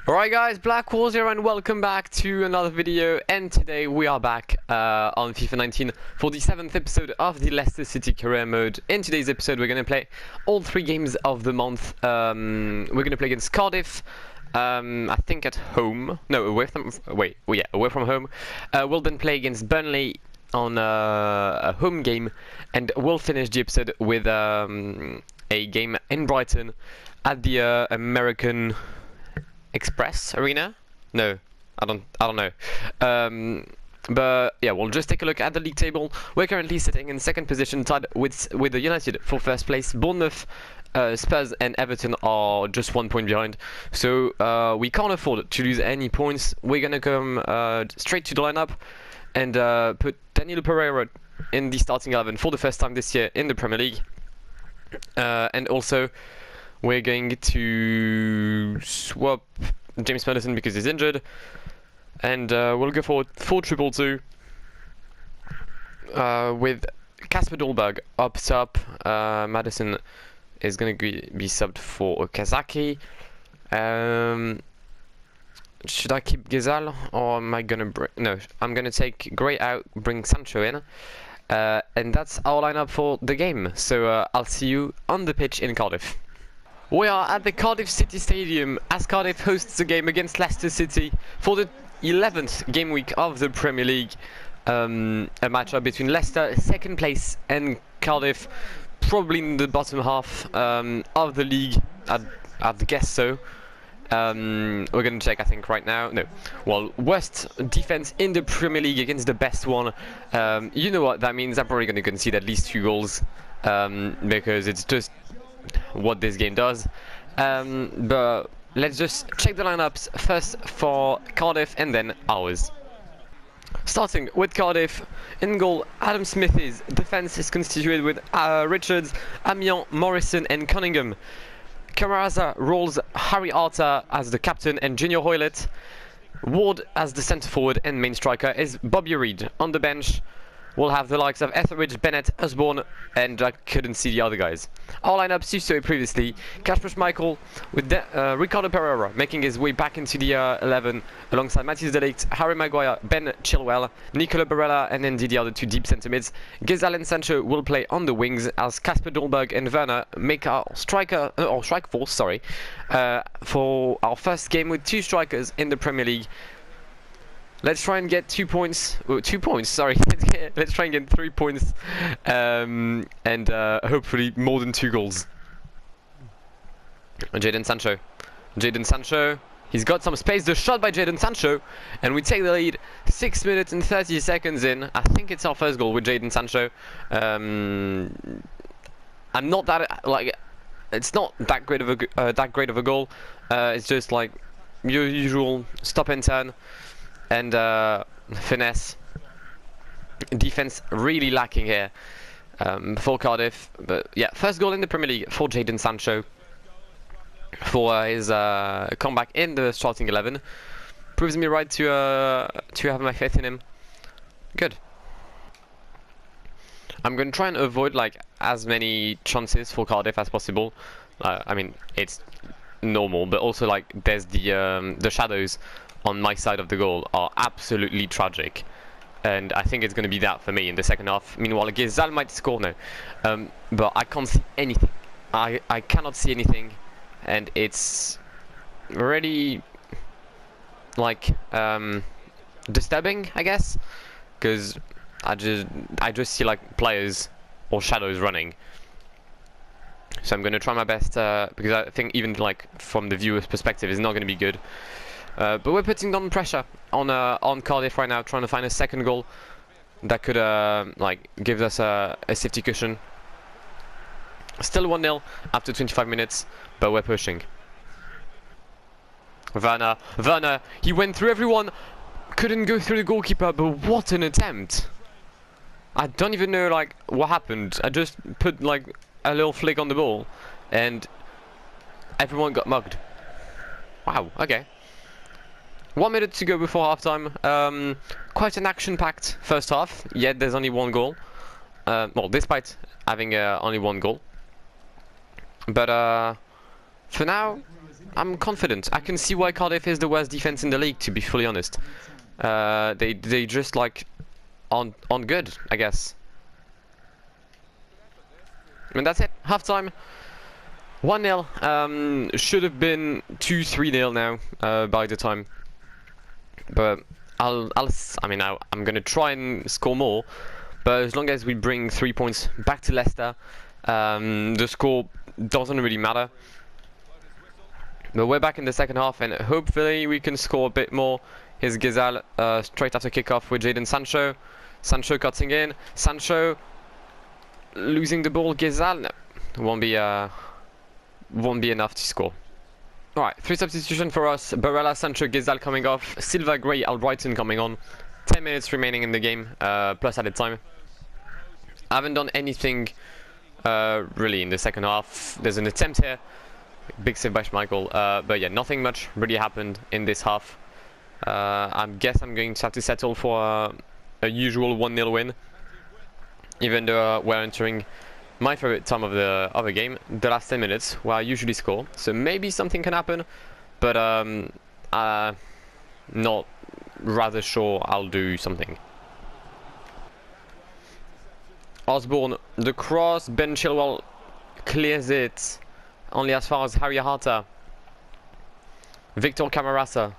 Alright guys, Blackwar here and welcome back to another video, and today we are back on FIFA 19 for the 7th episode of the Leicester City career mode. In today's episode we're going to play all 3 games of the month. We're going to play against Cardiff, I think at home, no away from home. We'll then play against Burnley on a home game, and we'll finish the episode with a game in Brighton at the American Express Arena? No, I don't know. But yeah, we'll just take a look at the league table. We're currently sitting in second position, tied with the United for first place. Bournemouth, Spurs and Everton are just 1 point behind, so we can't afford to lose any points. We're gonna come straight to the lineup and put Danilo Pereira in the starting 11 for the first time this year in the Premier League, and also we're going to swap James Maddison because he's injured, and we'll go for 4-2-2 with Kasper Dolberg up top. Maddison is going to be subbed for Okazaki. Should I keep Ghezal, or am I going to no, I'm going to take Gray out, bring Sancho in, and that's our lineup for the game. So I'll see you on the pitch in Cardiff. We are at the Cardiff City Stadium as Cardiff hosts the game against Leicester City for the 11th game week of the Premier League. A matchup between Leicester, second place, and Cardiff, probably in the bottom half of the league. I'd guess so. We're going to check, I think, right now. No. Well, worst defense in the Premier League against the best one. You know what that means. I'm probably going to concede at least 2 goals because it's just what this game does. But let's just check the lineups first for Cardiff and then ours. Starting with Cardiff, in goal Adam Smith is. Defense is constituted with Richards, Amiens, Morrison and Cunningham. Camaraza rolls Harry Arter as the captain and Junior Hoylett. Ward as the centre forward, and main striker is Bobby Reed. On the bench we'll have the likes of Etheridge, Bennett, Osborne, and I couldn't see the other guys. Our lineups you saw previously: Kasper Schmeichel with Ricardo Pereira making his way back into the 11 alongside Matthias de Ligt, Harry Maguire, Ben Chilwell, Nicola Barella, and then the other 2 deep centre mids. Ghezal and Sancho will play on the wings as Kasper Dolberg and Werner make our strike force, for our first game with 2 strikers in the Premier League. Let's try and get 2 points. Oh, 2 points, sorry. Let's try and get 3 points, and hopefully more than 2 goals. Jadon Sancho. He's got some space. The shot by Jadon Sancho, and we take the lead. 6 minutes and 30 seconds in. I think it's our first goal with Jadon Sancho. I'm not that it's not that great of a goal. It's just like your usual stop and turn and finesse. Defense really lacking here for Cardiff, but yeah, first goal in the Premier League for Jadon Sancho for his comeback in the starting 11. Proves me right to have my faith in him. Good. I'm going to try and avoid like as many chances for Cardiff as possible. I mean, it's normal, but also like there's the shadows on my side of the goal are absolutely tragic, and I think it's going to be that for me in the second half. Meanwhile, Ghezal might score now, but I can't see anything. I cannot see anything, and it's really like disturbing, I guess, because I just see like players or shadows running. So I'm going to try my best because I think even like from the viewer's perspective it's not going to be good. But we're putting down pressure on Cardiff right now, trying to find a second goal that could like give us a safety cushion. Still 1-0 after 25 minutes, but we're pushing. Werner, he went through everyone, couldn't go through the goalkeeper, but what an attempt! I don't even know like what happened. I just put like a little flick on the ball, and everyone got mugged. Wow. Okay. 1 minute to go before halftime. Quite an action-packed first half. Yet there's only 1 goal. Well, despite having only 1 goal. But for now, I'm confident. I can see why Cardiff is the worst defense in the league, to be fully honest. They just like on good, I guess. And that's it. Half time. 1-0. Should have been 2-3-0 now by the time. But I'm gonna try and score more. But as long as we bring 3 points back to Leicester, the score doesn't really matter. But we're back in the second half, and hopefully we can score a bit more. Here's Ghezal straight after kickoff with Jadon Sancho. Sancho cutting in. Sancho losing the ball. Ghezal won't be enough to score. Alright, 3 substitutions for us. Barella, Sancho, Ghezal coming off. Silva, Gray, Albrighton coming on. 10 minutes remaining in the game, plus added time. I haven't done anything really in the second half. There's an attempt here. Big save by Schmeichel. But yeah, nothing much really happened in this half. I guess I'm going to have to settle for a usual 1-0 win. Even though we're entering my favorite time of the game, the last 10 minutes, where I usually score. So maybe something can happen, but not rather sure I'll do something. Osborne, the cross, Ben Chilwell clears it only as far as Harry Harta. Victor Camarasa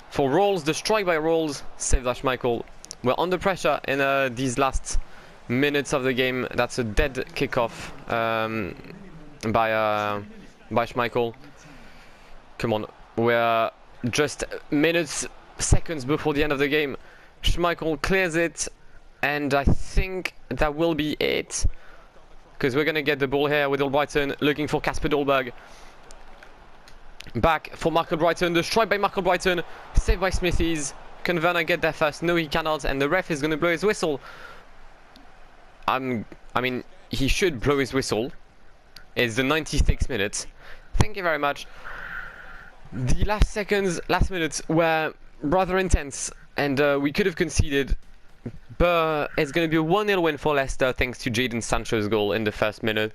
for Rolls, the strike by Rolls, saved by Schmeichel. We're under pressure in these last minutes of the game. That's a dead kickoff by Schmeichel. Come on, we're just seconds before the end of the game. Schmeichel clears it, and I think that will be it, because we're gonna get the ball here with Albrighton looking for Casper Dolberg. Back for Mark Albrighton, the strike by Mark Albrighton, saved by Smithies. Can Werner get there first? No, he cannot, and the ref is gonna blow his whistle. I mean, he should blow his whistle. It's the 96th minute. Thank you very much. The last minutes were rather intense, and we could have conceded, but it's going to be a 1-0 win for Leicester thanks to Jadon Sancho's goal in the first minute.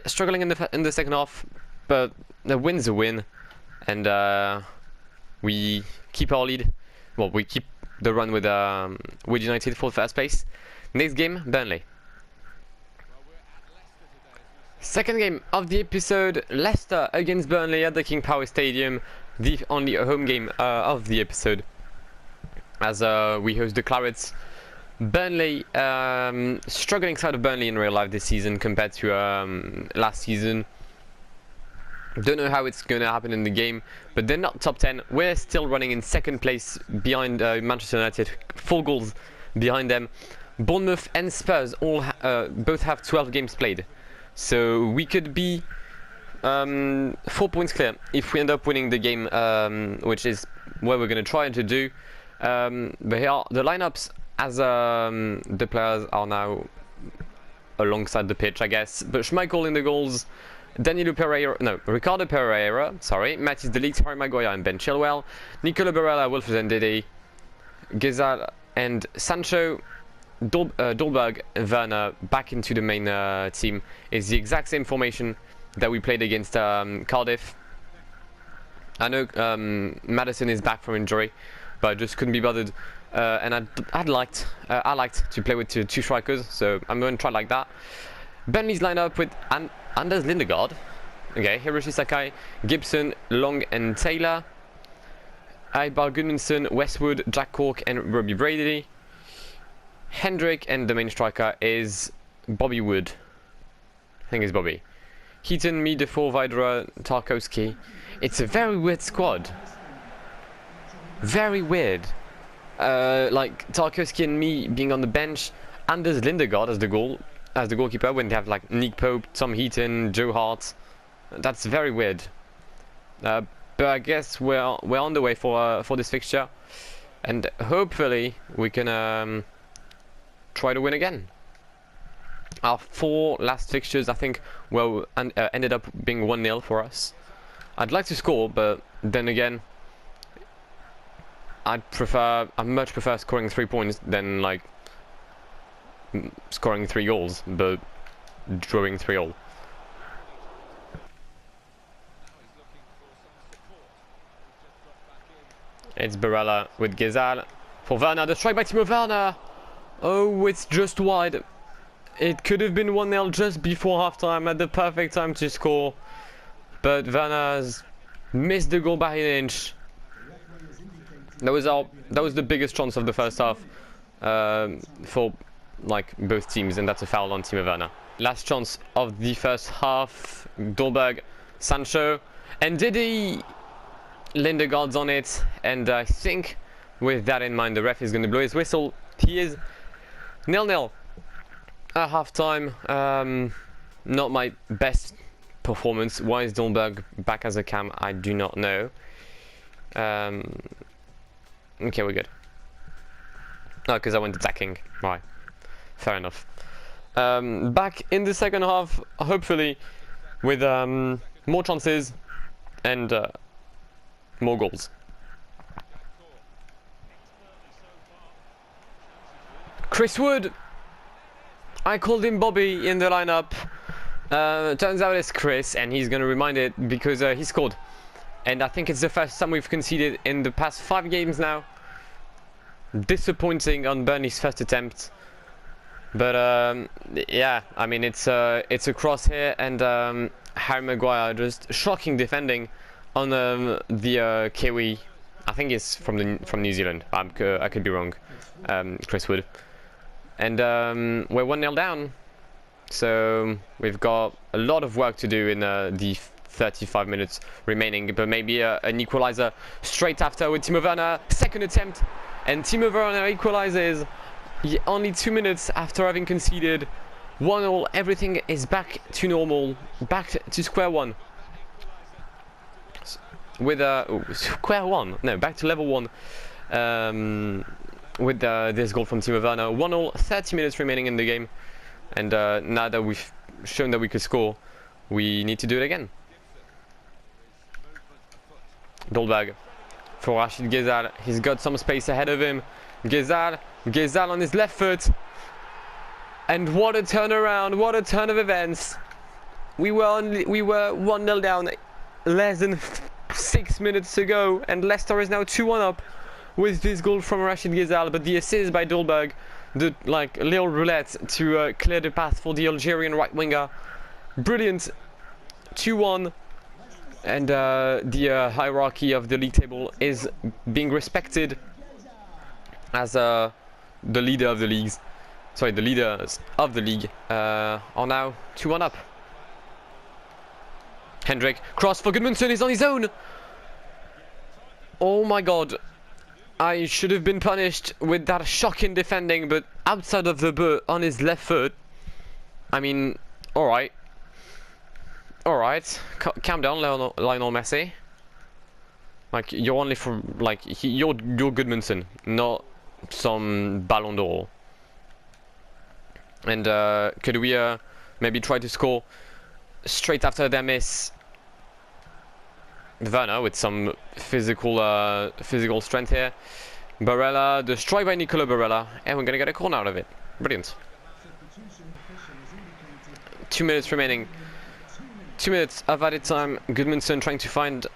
Struggling in the second half, but the win's a win, and we keep our lead. Well, we keep the run with United for first place. Next game, Burnley. Second game of the episode, Leicester against Burnley at the King Power Stadium, the only home game of the episode, as we host the Clarets. Burnley, struggling side of Burnley in real life this season compared to last season. Don't know how it's going to happen in the game, but they're not top 10. We're still running in second place behind Manchester United, 4 goals behind them. Bournemouth and Spurs both have 12 games played. So we could be 4 points clear if we end up winning the game, which is what we're going to try to do. But here are the lineups as the players are now alongside the pitch, I guess. But Schmeichel in the goals, Ricardo Pereira, sorry, Mattis de Ligt, Harry Maguire and Ben Chilwell, Nicola Barella, Wilfred Ndidi, Ghezal and Sancho. Dolberg, Werner back into the main team. Is the exact same formation that we played against Cardiff. I know Maddison is back from injury, but I just couldn't be bothered, and I liked to play with two strikers, so I'm going to try like that. Burnley's lineup with Anders Lindegaard, okay, Hiroshi Sakai, Gibson, Long and Taylor, Ibar Goodmanson, Westwood, Jack Cork and Robbie Brady. Hendrick, and the main striker is Bobby Wood. I think it's Bobby. Heaton, me, Defoe, Vidra, Tarkowski. It's a very weird squad. Very weird. Like Tarkowski and me being on the bench, Anders Lindegaard as the goalkeeper when they have like Nick Pope, Tom Heaton, Joe Hart. That's very weird. But I guess we're on the way for this fixture, and hopefully we can try to win again. Our 4 last fixtures, I think, ended up being 1-0 for us. I'd like to score, but then again, I much prefer scoring 3 points than like scoring 3 goals, but drawing 3-all. It's Barella with Gezal for Werner. The strike by Timo Werner. Oh, it's just wide. It could have been 1-0 just before halftime at the perfect time to score. But Werner's missed the goal by an inch. That was the biggest chance of the first half for like both teams, and that's a foul on Timo Werner. Last chance of the first half. Dolberg, Sancho, and Didi. Lindegaard's on it, and I think with that in mind, the ref is going to blow his whistle. He is 0-0 at half-time. Not my best performance. Why is Dolberg back as a cam? I do not know. Okay, we're good. Oh, because I went attacking. Right. Fair enough. Back in the second half, hopefully, with more chances and more goals. Chris Wood. I called him Bobby in the lineup. Turns out it's Chris, and he's going to remind it because he scored. And I think it's the first time we've conceded in the past 5 games now. Disappointing on Burnley's first attempt. But yeah, I mean it's a cross here, and Harry Maguire just shocking defending on the Kiwi. I think it's from New Zealand. I could be wrong. Chris Wood. And we're 1-0 down. So we've got a lot of work to do in the 35 minutes remaining, but maybe an equalizer straight after with Timo Werner. Second attempt, and Timo Werner equalizes only 2 minutes after having conceded 1-0. Everything is back to normal, back to square one. With square one, no, back to level one. With this goal from Timo Werner. 1-0, 30 minutes remaining in the game. And now that we've shown that we could score, we need to do it again. Dolberg for Rachid Gezal. He's got some space ahead of him. Gezal on his left foot. And what a turnaround, what a turn of events. We were 1-0 down less than 6 minutes ago, and Leicester is now 2-1 up with this goal from Rachid Gezal, but the assist by Dolberg, the little roulette to clear the path for the Algerian right winger. Brilliant. 2-1, and the hierarchy of the league table is being respected as the leader of the leagues. Sorry, the leaders of the league are now 2-1 up. Hendrik, cross for Gudmundsson, is on his own. Oh my god. I should have been punished with that shocking defending, but outside of the boot on his left foot. I mean, alright. Alright. Calm down, Lionel Messi. Like, you're only from, like, you're Gudmundsson, not some Ballon d'Or. And could we maybe try to score straight after their miss? Werner with some physical strength here. Barella, the strike by Nicola Barella, and we're gonna get a corner out of it. Brilliant. 2 minutes remaining. 2 minutes of added time. Gudmundsson trying to find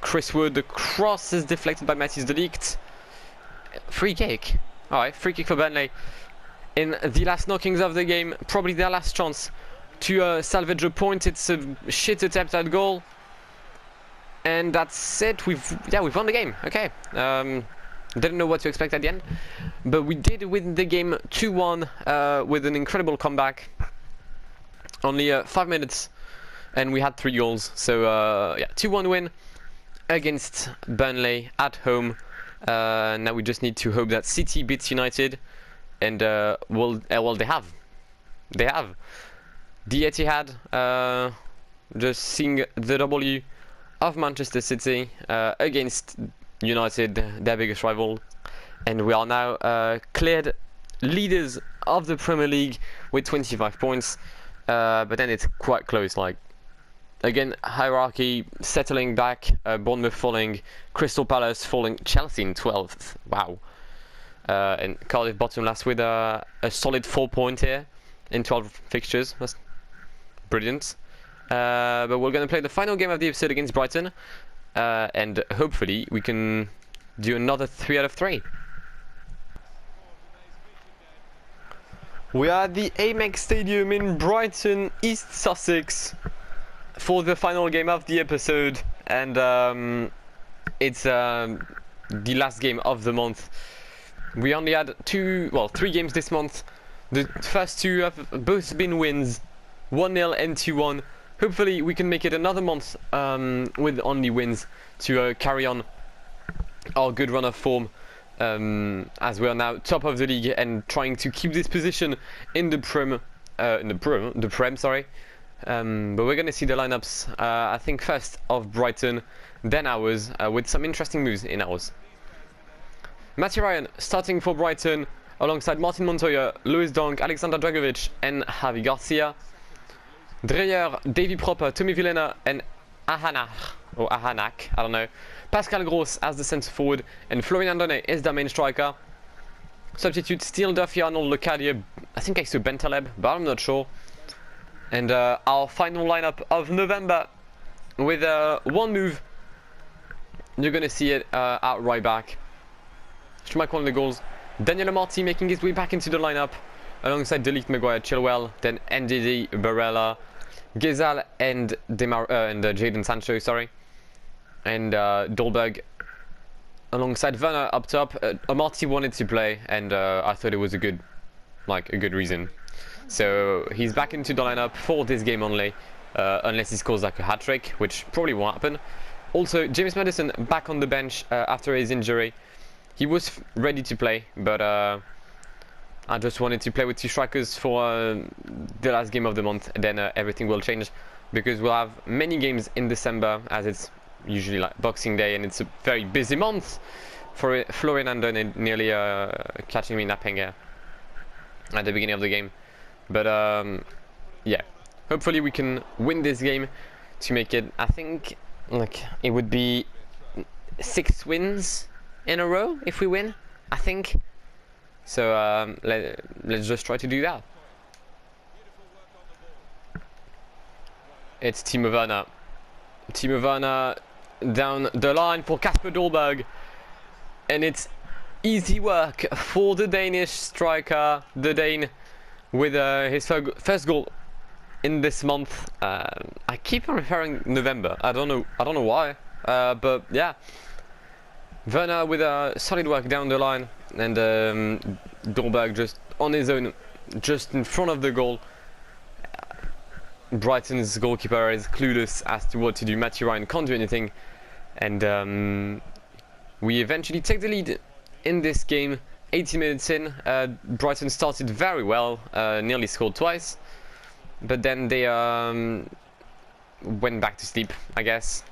Chris Wood. The cross is deflected by Matthijs de Ligt. Free kick. Alright, free kick for Burnley. In the last knockings of the game, probably their last chance to salvage a point. It's a shit attempt at goal. And that's it. We've won the game. Okay. Didn't know what to expect at the end, but we did win the game 2-1 with an incredible comeback. Only 5 minutes, and we had 3 goals. So yeah, 2-1 win against Burnley at home. Now we just need to hope that City beats United, and well, they have. The Etihad, just seeing the W of Manchester City against United, their biggest rival, and we are now cleared leaders of the Premier League with 25 points, but then it's quite close. Like, again, hierarchy settling back, Bournemouth falling, Crystal Palace falling, Chelsea in 12th. Wow. And Cardiff bottom last with a solid 4 point here in 12 fixtures. That's brilliant. But we're going to play the final game of the episode against Brighton, and hopefully we can do another 3 out of 3. We are at the Amex Stadium in Brighton, East Sussex, for the final game of the episode, and it's the last game of the month. We only had 3 games this month. The first 2 have both been wins, 1-0 and 2-1. Hopefully we can make it another month with only wins to carry on our good run of form, as we are now top of the league and trying to keep this position in the Prem, sorry. But we're gonna see the lineups. I think first of Brighton, then ours, with some interesting moves in ours. Matty Ryan starting for Brighton alongside Martin Montoya, Lewis Dunk, Alexander Dragovic and Javi Garcia. Dreyer, Davy Proper, Tommy Villena and Ahanak, I don't know. Pascal Gross as the centre forward and Florian Andone is the main striker. Substitute Steele, Duffy, Arnold, Locadia, I think I saw Bentaleb, but I'm not sure. And our final lineup of November with one move. You're gonna see it out right back. Schmeichel on the goals. Daniel Amarty making his way back into the lineup alongside Delete, Maguire, Chilwell, then NDD, Barella, Gezal and Jadon Sancho, sorry. And Dolberg alongside Werner up top. Amarty wanted to play, and I thought it was a good reason. So he's back into the lineup for this game only, unless he scores like a hat-trick, which probably won't happen. Also, James Maddison back on the bench after his injury. He was ready to play, but I just wanted to play with 2 strikers for the last game of the month, and then everything will change, because we'll have many games in December, as it's usually like Boxing Day, and it's a very busy month for Florian Andone, nearly catching me napping at the beginning of the game. But yeah, hopefully we can win this game to make it, I think, like it would be 6 wins in a row if we win, I think. So let's just try to do that. It's Timo Werner. Timo Werner down the line for Kasper Dolberg, and it's easy work for the Danish striker, the Dane, with his first goal in this month. I keep on referring November. I don't know why, but yeah. Werner with a solid work down the line, and Dolberg just on his own, just in front of the goal. Brighton's goalkeeper is clueless as to what to do. Matty Ryan can't do anything, and we eventually take the lead in this game. 80 minutes in, Brighton started very well, nearly scored twice, but then they went back to sleep, I guess.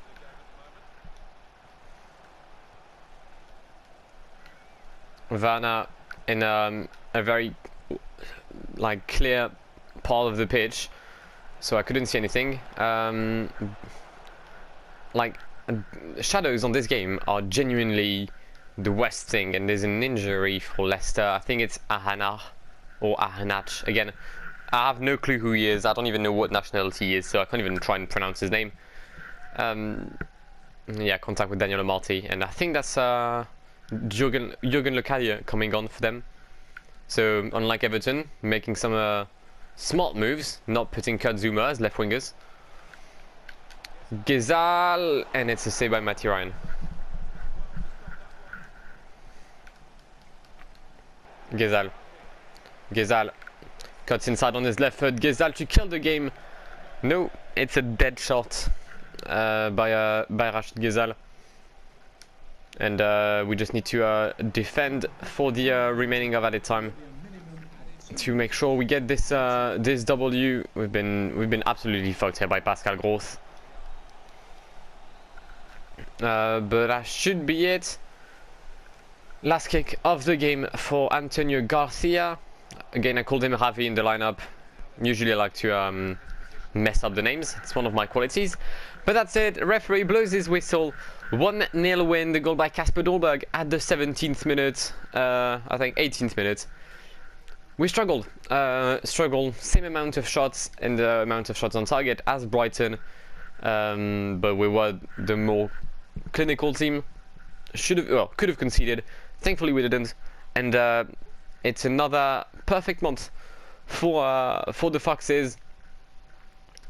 Werner in a very clear part of the pitch, so I couldn't see anything. Shadows on this game are genuinely the worst thing, and there's an injury for Leicester. I think it's Ahanar or Ahanach. Again, I have no clue who he is. I don't even know what nationality he is, so I can't even try and pronounce his name. Yeah, contact with Daniel Amarty, and I think that's Jürgen Locadia coming on for them. So unlike Everton, making some smart moves, not putting Kurt Zouma as left wingers. Gezal, and it's a save by Matty Ryan. Gezal cuts inside on his left foot. Gezal to kill the game. No, it's a dead shot by Rashid Gezal. And we just need to defend for the remaining of added time to make sure we get this this W. We've been absolutely fucked here by Pascal Gross. But that should be it. Last kick of the game for Antonio Garcia. Again, I called him Javi in the lineup. Usually I like to mess up the names. It's one of my qualities. But that's it. Referee blows his whistle. 1-0 win. The goal by Kasper Dolberg at the 17th minute. I think 18th minute. We struggled. Same amount of shots and the amount of shots on target as Brighton. But we were the more clinical team. could have conceded. Thankfully we didn't, and it's another perfect month for the Foxes,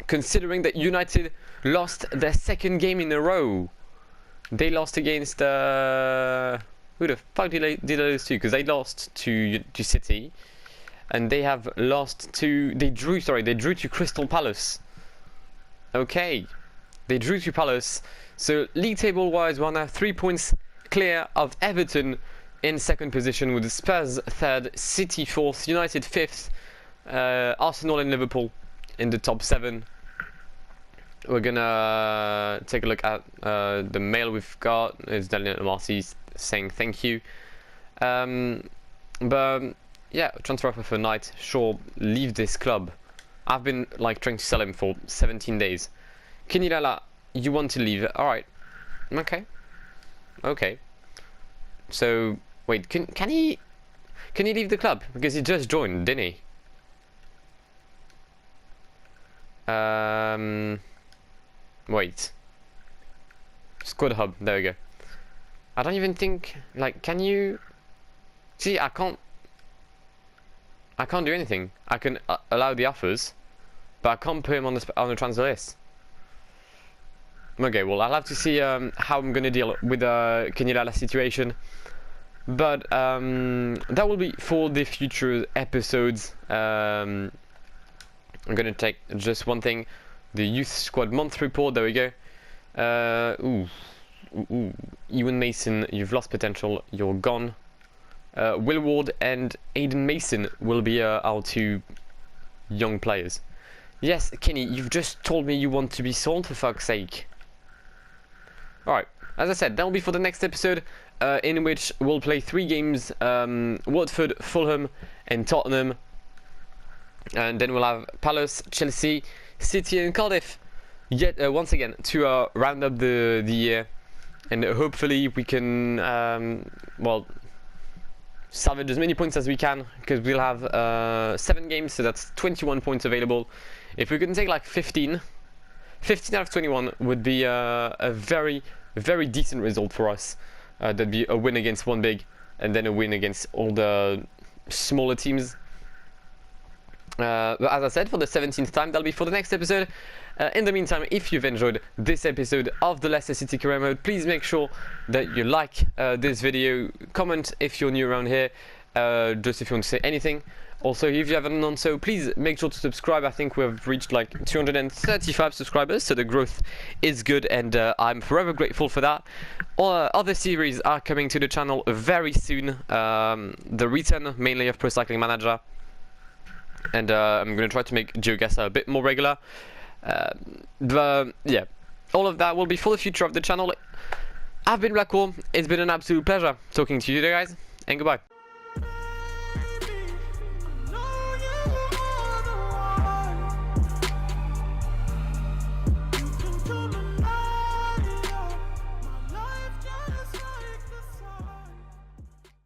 considering that United lost their second game in a row. They lost against who the fuck did they lose to? Because they lost to City, and they have lost to they drew to Crystal Palace. Okay, they drew to Palace. So league table wise, we're now 3 points clear of Everton in second position, with Spurs third, City fourth, United fifth, Arsenal and Liverpool in the top 7. We're gonna take a look at the mail we've got. It's Daniel Marcy saying thank you. But yeah, transfer offer for Knight. Sure, leave this club. I've been like trying to sell him for 17 days. Kinilala, you want to leave? All right. Okay. Okay. So wait, can he leave the club? Because he just joined, didn't he? Wait. Squad hub. There we go. I don't even think, like, can you see? I can't do anything. I can allow the offers, but I can't put him on the transfer list. Okay, well, I'll have to see how I'm gonna deal with the Kenilala situation. But that will be for the future episodes. I'm gonna take just one thing: the youth squad month report. There we go. Ewan Mason, you've lost potential. You're gone. Will Ward and Aiden Mason will be our 2 young players. Yes, Kenny, you've just told me you want to be sold, for fuck's sake. Alright, as I said, that will be for the next episode, in which we'll play 3 games, Watford, Fulham and Tottenham. And then we'll have Palace, Chelsea, City and Cardiff, yet once again, to round up the year. And hopefully we can, well, salvage as many points as we can, because we'll have 7 games, so that's 21 points available. If we can take like 15 out of 21 would be a very, very decent result for us. That'd be a win against one big, and then a win against all the smaller teams. But as I said, for the 17th time, that'll be for the next episode. In the meantime, if you've enjoyed this episode of the Leicester City career mode, please make sure that you like this video, comment if you're new around here, just if you want to say anything. Also, if you haven't done so, please make sure to subscribe. I think we've reached like 235 subscribers, so the growth is good, and I'm forever grateful for that. Other series are coming to the channel very soon. The return mainly of Pro Cycling Manager, and I'm going to try to make GeoGuessr a bit more regular. But yeah, all of that will be for the future of the channel. I've been Blackwar. It's been an absolute pleasure talking to you today, guys, and goodbye.